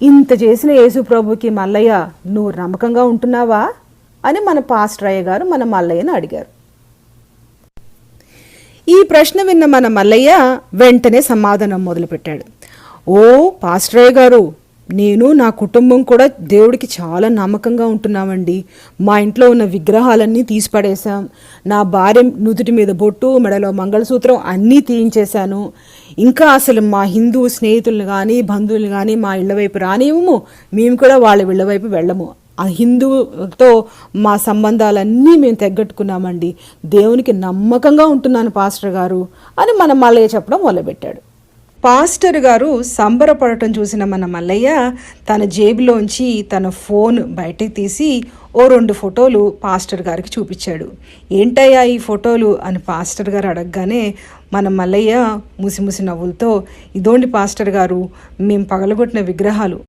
ఇంత చేసిన యేసు ప్రభుకి మల్లయ్య నువ్వు నమ్మకంగా ఉంటున్నావా అని మన పాస్టర్ అయ్య గారు మన మల్లయ్యను అడిగారు. ఈ ప్రశ్న విన్న మన మల్లయ్య వెంటనే సమాధానం మొదలుపెట్టాడు. ఓ పాస్టర్ అయ్య గారు, నేను నా కుటుంబం కూడా దేవుడికి చాలా నమ్మకంగా ఉంటున్నామండి. మా ఇంట్లో ఉన్న విగ్రహాలన్నీ తీసిపడేశాం. నా భార్య నుదుటి మీద బొట్టు, మెడలో మంగళసూత్రం అన్నీ తీయించేశాను. ఇంకా అసలు మా హిందూ స్నేహితులను కానీ బంధువులు కానీ మా ఇళ్ల వైపు రానివ్వము, మేము కూడా వాళ్ళ ఇళ్ల వైపు వెళ్ళము. ఆ హిందువుతో మా సంబంధాలన్నీ మేము తెగ్గట్టుకున్నామండి. దేవునికి నమ్మకంగా ఉంటున్నాను పాస్టర్ గారు అని మన మల్లయ్య చెప్పడం మొదలుపెట్టాడు. పాస్టర్ గారు సంబరపడటం చూసిన మన మల్లయ్య తన జేబులోంచి తన ఫోన్ బయటకు తీసి ఓ 2 ఫోటోలు పాస్టర్ గారికి చూపించాడు. ఏంటయ్యా ఈ ఫోటోలు అని పాస్టర్ గారు అడగగానే మన మల్లయ్య ముసిముసి నవ్వులతో, ఇదోండి పాస్టర్ గారు, మేము పగలగొట్టిన విగ్రహాలు